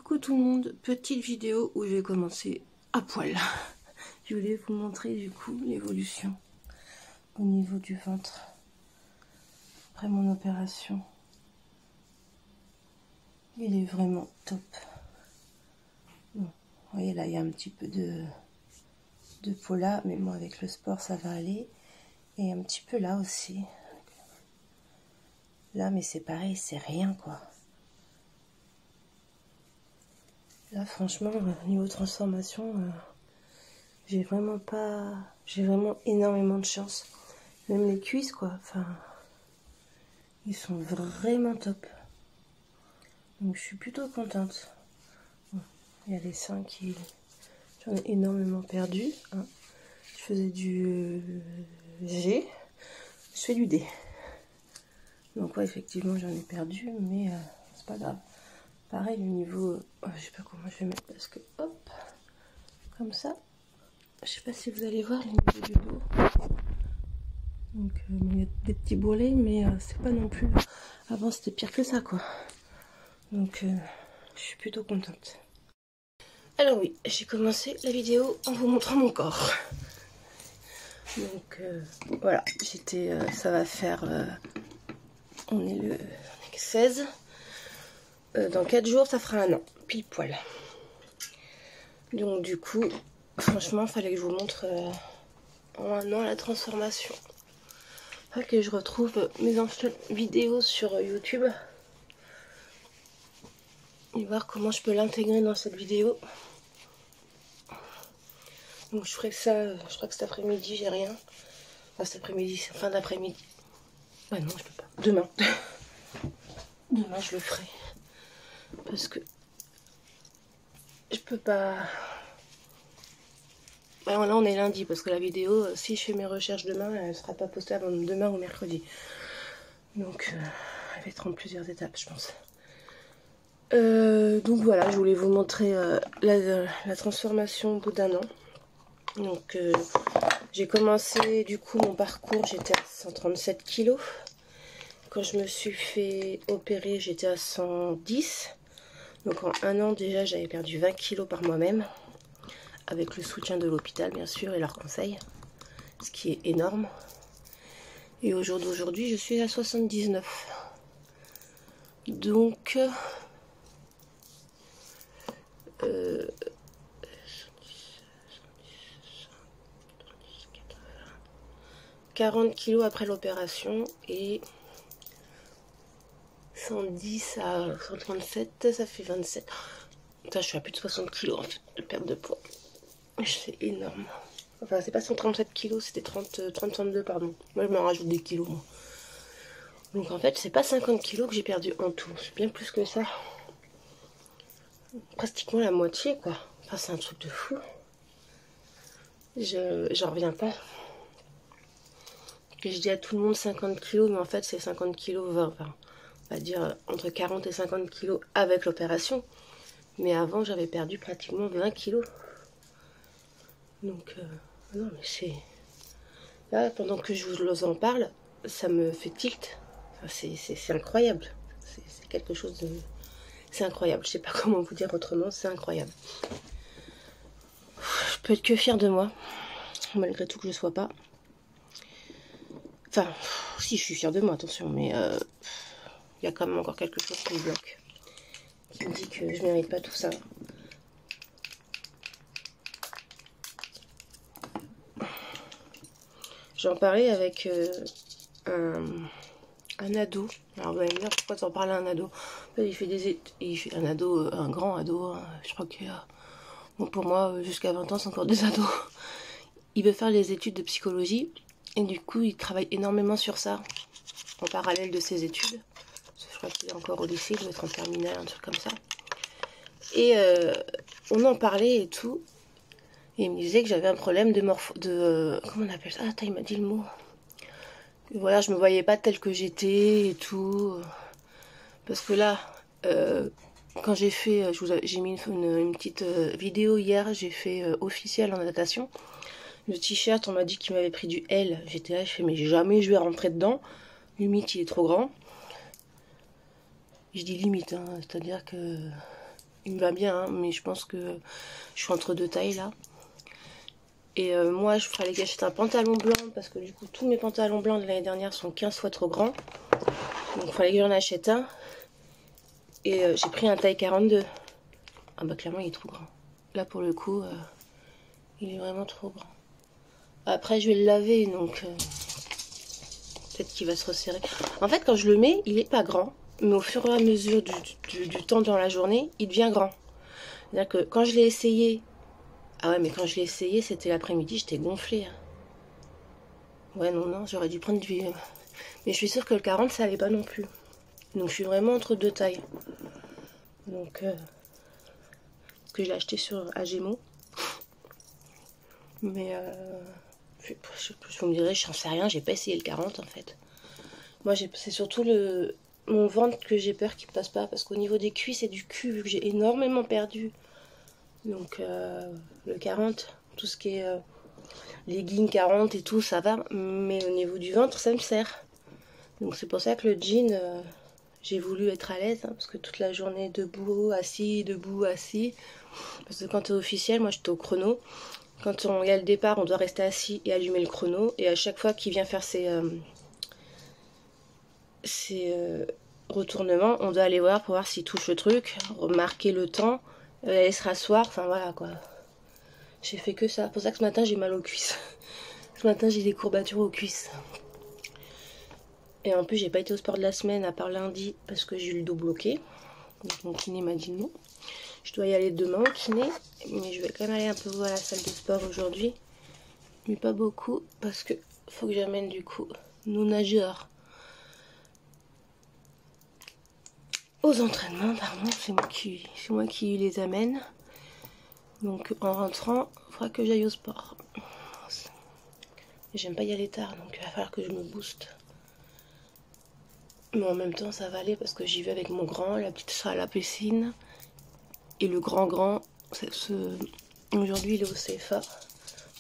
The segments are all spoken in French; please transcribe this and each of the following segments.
Coucou tout le monde, petite vidéo où je vais commencer à poil. Je voulais vous montrer du coup l'évolution au niveau du ventre après mon opération. Il est vraiment top. Bon, vous voyez là il y a un petit peu de peau là, mais moi avec le sport ça va aller. Et un petit peu là aussi. Là mais c'est pareil, c'est rien quoi. Là franchement niveau transformation j'ai vraiment énormément de chance. Même les cuisses quoi, enfin ils sont vraiment top. Donc je suis plutôt contente. Bon, il y a les seins qui... J'en ai énormément perdu. Hein. Je faisais du G, je fais du D. Donc ouais effectivement j'en ai perdu, mais c'est pas grave. Pareil, le niveau, je sais pas comment je vais mettre parce que hop, comme ça, je sais pas si vous allez voir le niveau du dos. Donc il y a des petits bourrelets, mais c'est pas non plus. Avant c'était pire que ça quoi. Donc je suis plutôt contente. Alors oui, j'ai commencé la vidéo en vous montrant mon corps. Donc voilà, ça va faire, on est le 16. Dans 4 jours, ça fera un an, pile poil. Donc du coup, franchement, il fallait que je vous montre en un an la transformation. Il faut que je retrouve mes anciennes vidéos sur YouTube et voir comment je peux l'intégrer dans cette vidéo. Donc je ferai ça, je crois que cet après-midi, j'ai rien. Enfin, cet après-midi, c'est fin d'après-midi. Ah non, je peux pas. Demain. Demain, je le ferai. Parce que je peux pas... Bah, là, on est lundi, parce que la vidéo, si je fais mes recherches demain, elle ne sera pas postée avant demain ou mercredi. Donc, elle va être en plusieurs étapes, je pense. Donc voilà, je voulais vous montrer la transformation au bout d'un an. Donc, j'ai commencé, du coup, mon parcours, j'étais à 137 kg. Quand je me suis fait opérer, j'étais à 110. Donc en un an déjà, j'avais perdu 20 kg par moi-même. Avec le soutien de l'hôpital, bien sûr, et leurs conseils. Ce qui est énorme. Et au jour d'aujourd'hui, je suis à 79. Donc... 40 kg après l'opération et 110 à 137, ça fait 27. Putain, je suis à plus de 60 kg en fait, de perte de poids. C'est énorme. Enfin, c'est pas 137 kg, c'était 32, pardon. Moi, je me rajoute des kilos, moi. Donc, en fait, c'est pas 50 kg que j'ai perdu en tout. C'est bien plus que ça. Pratiquement la moitié, quoi. Enfin, c'est un truc de fou. J'en reviens pas. Que je dis à tout le monde 50 kg, mais en fait, c'est 50 kg 20. Enfin, on va dire entre 40 et 50 kg avec l'opération. Mais avant, j'avais perdu pratiquement 20 kg. Donc, non, mais c'est... Là, pendant que je vous en parle, ça me fait tilt. Enfin, c'est incroyable. C'est quelque chose de... C'est incroyable. Je sais pas comment vous dire autrement, c'est incroyable. Je peux être que fière de moi, malgré tout que je sois pas. Enfin, si, je suis fière de moi, attention, mais il y a quand même encore quelque chose qui me bloque. Qui me dit que je mérite pas tout ça. J'en parlais avec un ado. Alors vous allez me dire pourquoi t'en parles à un ado. Il fait un ado, un grand ado. Hein. Je crois que bon, pour moi jusqu'à 20 ans c'est encore des ados. Il veut faire les études de psychologie et du coup il travaille énormément sur ça en parallèle de ses études. Je crois qu'il est encore au lycée, il doit être en terminale, un truc comme ça. Et on en parlait et tout. Et il me disait que j'avais un problème de comment on appelle ça? Ah, il m'a dit le mot. Et voilà, je me voyais pas telle que j'étais et tout. Parce que là, quand j'ai fait, j'ai mis une petite vidéo hier, j'ai fait officiel en natation. Le t-shirt, on m'a dit qu'il m'avait pris du L. J'étais là, je fais, mais jamais je vais rentrer dedans. Limite, il est trop grand. Je dis limite, hein, c'est-à-dire que il me va bien, hein, mais je pense que je suis entre deux tailles là. Et moi, je fallait que j'achète un pantalon blanc parce que du coup, tous mes pantalons blancs de l'année dernière sont 15 fois trop grands. Donc, il fallait que j'en achète un. Et j'ai pris un taille 42. Ah bah, clairement, il est trop grand. Là, pour le coup, il est vraiment trop grand. Après, je vais le laver, donc peut-être qu'il va se resserrer. En fait, quand je le mets, il est pas grand. Mais au fur et à mesure du temps dans la journée, il devient grand. C'est-à-dire que quand je l'ai essayé... Ah ouais, mais quand je l'ai essayé, c'était l'après-midi, j'étais gonflée. Hein. Ouais, non, j'aurais dû prendre du... Mais je suis sûre que le 40, ça allait pas non plus. Donc je suis vraiment entre deux tailles. Donc, que je l'ai acheté sur Agemo. Mais, vous me direz, j'en sais rien, j'ai pas essayé le 40 en fait. Moi, c'est surtout mon ventre que j'ai peur qu'il passe pas. Parce qu'au niveau des cuisses et du cul, vu que j'ai énormément perdu. Donc, le 40, tout ce qui est leggings 40 et tout, ça va. Mais au niveau du ventre, ça me sert. Donc c'est pour ça que le jean, j'ai voulu être à l'aise, hein, parce que toute la journée debout, assis, parce que quand tu es officiel, moi j'étais au chrono, quand il y a le départ, on doit rester assis et allumer le chrono, et à chaque fois qu'il vient faire ses retournements, on doit aller voir pour voir s'il touche le truc, remarquer le temps, aller se rasseoir, enfin voilà quoi. J'ai fait que ça, c'est pour ça que ce matin j'ai mal aux cuisses. Ce matin j'ai des courbatures aux cuisses. Et en plus, j'ai pas été au sport de la semaine à part lundi parce que j'ai eu le dos bloqué. Donc mon kiné m'a dit non. Je dois y aller demain au kiné. Mais je vais quand même aller un peu à la salle de sport aujourd'hui. Mais pas beaucoup parce que faut que j'amène du coup nos nageurs aux entraînements. Pardon, c'est moi qui les amène. Donc en rentrant, il faudra que j'aille au sport. J'aime pas y aller tard, donc il va falloir que je me booste. Mais en même temps, ça va aller parce que j'y vais avec mon grand, la petite sera à la piscine. Et le grand, aujourd'hui, il est au CFA.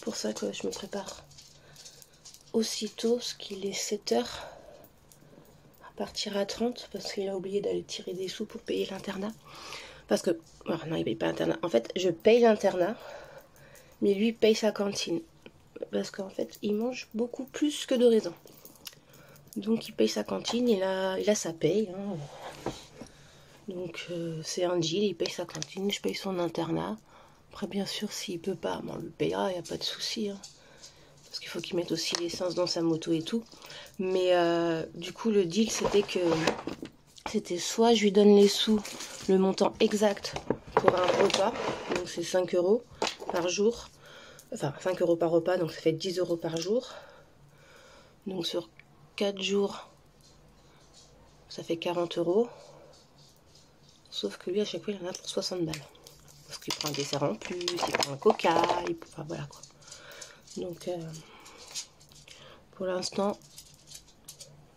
Pour ça que je me prépare aussitôt, ce qu'il est 7h, à partir à 30, parce qu'il a oublié d'aller tirer des sous pour payer l'internat. Parce que, non, il paye pas l'internat. En fait, je paye l'internat, mais lui paye sa cantine. Parce qu'en fait, il mange beaucoup plus que de raison. Donc il paye sa cantine, il a sa paye. Hein. Donc c'est un deal, il paye sa cantine, je paye son internat. Après bien sûr s'il peut pas, on le payera, il n'y a pas de souci. Hein. Parce qu'il faut qu'il mette aussi l'essence dans sa moto et tout. Mais du coup le deal c'était soit je lui donne les sous, le montant exact pour un repas. Donc c'est 5 € par jour. Enfin 5 € par repas, donc ça fait 10 € par jour. Donc sur 4 jours, ça fait 40 €. Sauf que lui, à chaque fois, il en a pour 60 balles. Parce qu'il prend un dessert en plus, il prend un coca, enfin voilà quoi. Donc, pour l'instant,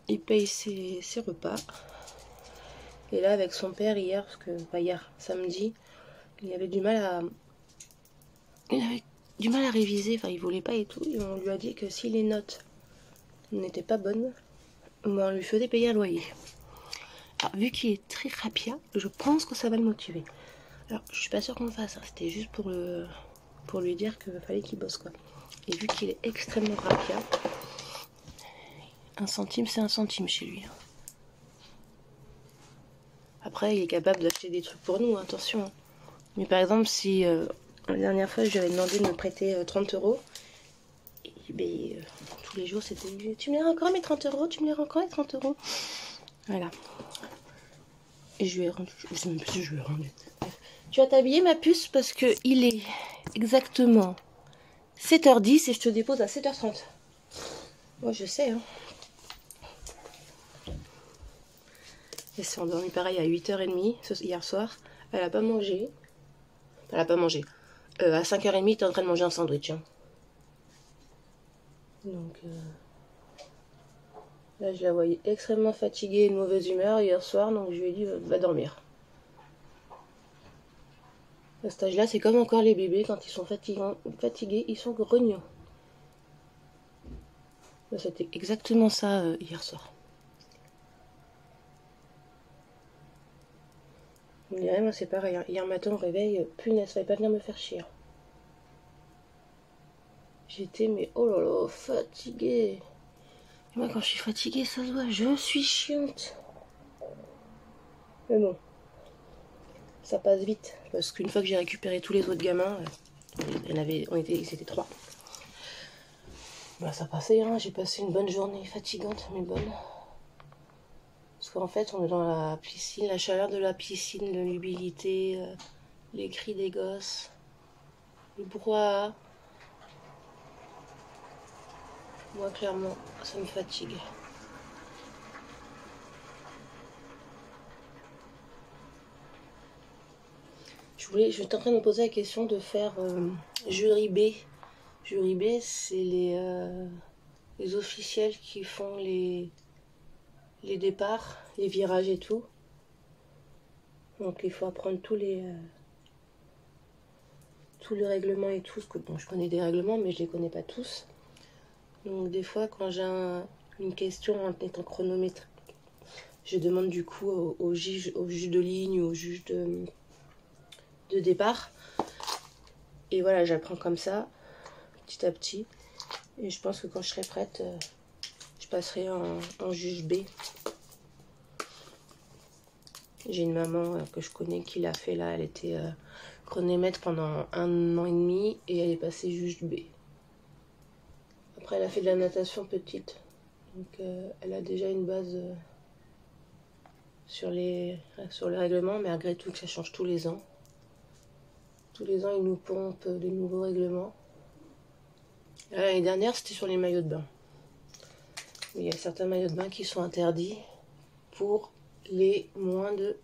il paye ses repas. Et là, avec son père, hier, parce que, pas hier, samedi, il avait du mal à... Il avait du mal à réviser, enfin, il voulait pas et tout. Et on lui a dit que si les notes n'étaient pas bonnes, on lui faisait payer un loyer. Alors, vu qu'il est très rapia, je pense que ça va le motiver. Alors, je suis pas sûre qu'on le fasse, hein. C'était juste pour lui dire qu'il fallait qu'il bosse, quoi. Et vu qu'il est extrêmement rapia, 1 centime, c'est 1 centime chez lui. Hein. Après, il est capable d'acheter des trucs pour nous, hein, attention. Hein. Mais par exemple, si la dernière fois, je lui avais demandé de me prêter 30 €, et ben, tous les jours, c'était « Tu me les rends encore mes 30 €, tu me les rends encore les 30 €. » Voilà. Et je lui ai rendu. Je sais même plus si je lui ai rendu. Tu vas t'habiller, ma puce, parce que il est exactement 7h10 et je te dépose à 7h30. Moi, je sais, hein. Elle s'est endormie pareil à 8h30 hier soir. Elle a pas mangé. Elle a pas mangé. À 5h30, elle est en train de manger un sandwich. Hein. Donc, là, je la voyais extrêmement fatiguée et de mauvaise humeur hier soir. Donc, je lui ai dit, va dormir. À cet âge-là, c'est comme encore les bébés. Quand ils sont fatigués, ils sont grognons. C'était exactement ça hier soir. dirait, moi c'est pareil. Hein. Hier matin au réveil, punaise, fallait pas venir me faire chier. J'étais, mais oh là là, fatiguée. Et moi quand je suis fatiguée, ça se voit, je suis chiante. Mais bon, ça passe vite. Parce qu'une fois que j'ai récupéré tous les autres gamins, ils étaient 3. Bah ça passait, hein. J'ai passé une bonne journée, fatigante, mais bonne. Parce qu'en fait, on est dans la piscine, la chaleur de la piscine, l'humidité, les cris des gosses, le brouhaha. Moi, clairement, ça me fatigue. J'étais en train de me poser la question de faire jury B. Jury B, c'est les officiels qui font les départs, les virages et tout. Donc il faut apprendre tous les règlements et tout. Parce que bon, je connais des règlements, mais je les connais pas tous. Donc des fois, quand j'ai une question en étant chronomètre, je demande du coup au juge de ligne, au juge de départ. Et voilà, j'apprends comme ça, petit à petit. Et je pense que quand je serai prête, je passerai en juge B. J'ai une maman que je connais qui l'a fait là. Elle était chronomètre pendant 1 an et demi et elle est passée juge B. Après, elle a fait de la natation petite. Donc, elle a déjà une base sur les règlements, mais malgré tout que ça change tous les ans. Tous les ans, ils nous pompent des nouveaux règlements. L'année dernière, c'était sur les maillots de bain. Il y a certains maillots de bain qui sont interdits pour les moins de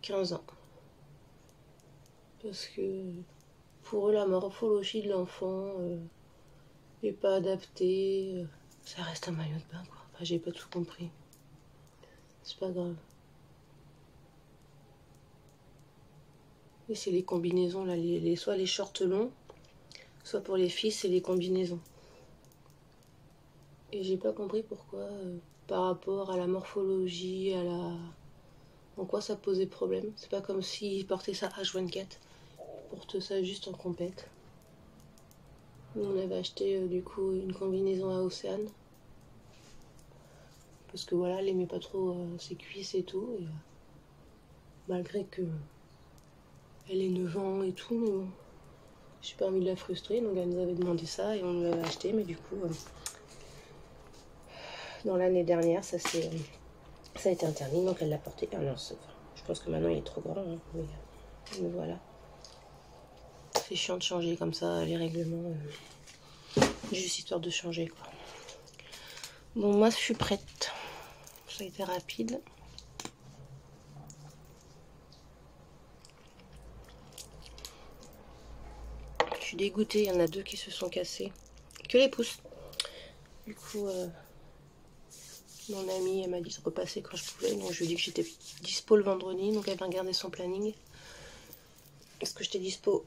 15 ans. Parce que pour eux, la morphologie de l'enfant n'est pas adaptée. Ça reste un maillot de bain, quoi. Enfin, j'ai pas tout compris. C'est pas grave. Et c'est les combinaisons, là, soit les shorts longs, soit pour les filles, c'est les combinaisons. Et j'ai pas compris pourquoi, par rapport à la morphologie, en quoi ça posait problème. C'est pas comme s'ils portaient ça H24. Ils portent ça juste en compète. Nous, on avait acheté du coup une combinaison à Océane. Parce que voilà, elle aimait pas trop ses cuisses et tout. Et, malgré que elle ait 9 ans et tout, mais bon, j'ai pas envie de la frustrer. Donc elle nous avait demandé ça et on nous l'avait acheté. Mais du coup, dans l'année dernière, ça a été interdit. Donc elle l'a porté 1 an. Je pense que maintenant il est trop grand. Hein, mais voilà. C'est chiant de changer comme ça les règlements. Juste histoire de changer, quoi. Bon, moi je suis prête. Ça a été rapide. Je suis dégoûtée, il y en a 2 qui se sont cassés. Que les pouces. Du coup, mon amie, elle m'a dit de repasser quand je pouvais. Donc je lui ai dit que j'étais dispo le vendredi. Donc elle va regarder son planning. Est-ce que j'étais dispo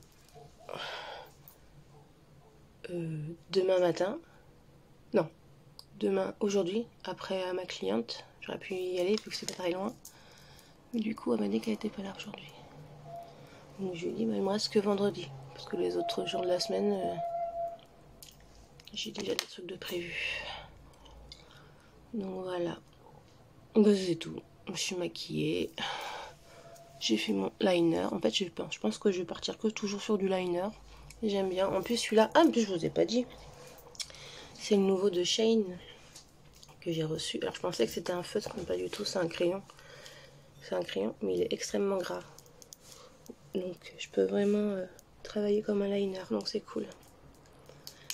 demain matin? Non. Aujourd'hui, après ma cliente. J'aurais pu y aller, vu que c'est pas très loin. Mais du coup, elle m'a dit qu'elle était pas là aujourd'hui. Donc je lui ai dit, bah, il me reste que vendredi. Parce que les autres jours de la semaine, j'ai déjà des trucs de prévus. Donc voilà. Bah, c'est tout. Je suis maquillée. J'ai fait mon liner. En fait, je pense que je vais partir que toujours sur du liner. J'aime bien. En plus, celui-là... Ah, en plus, je vous ai pas dit. C'est le nouveau de Shane que j'ai reçu. Alors, je pensais que c'était un feutre, mais pas du tout. C'est un crayon. C'est un crayon, mais il est extrêmement gras. Donc, je peux vraiment travailler comme un liner. Donc, c'est cool.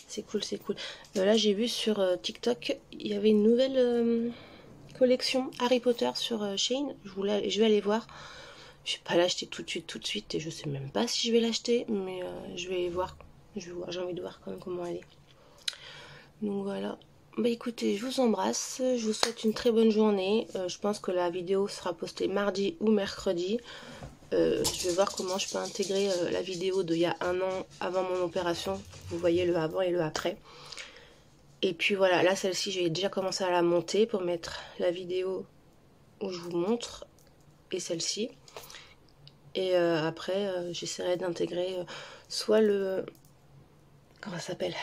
C'est cool, c'est cool. Là, j'ai vu sur TikTok, il y avait une nouvelle collection Harry Potter sur Shein. Je vais aller voir. Je vais pas l'acheter tout de suite. Et je sais même pas si je vais l'acheter. Mais je vais voir. J'ai envie de voir quand même comment elle est. Donc voilà. Bah écoutez, je vous embrasse. Je vous souhaite une très bonne journée. Je pense que la vidéo sera postée mardi ou mercredi. Je vais voir comment je peux intégrer la vidéo d'il y a 1 an avant mon opération. Vous voyez le avant et le après. Et puis voilà, là celle-ci, j'ai déjà commencé à la monter pour mettre la vidéo où je vous montre. Et celle-ci. Et après, j'essaierai d'intégrer soit le... Comment ça s'appelle,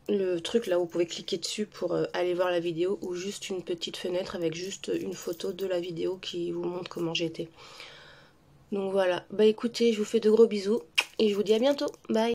le truc là où vous pouvez cliquer dessus pour aller voir la vidéo, ou juste une petite fenêtre avec juste une photo de la vidéo qui vous montre comment j'ai été. Donc voilà, bah écoutez, je vous fais de gros bisous et je vous dis à bientôt, bye.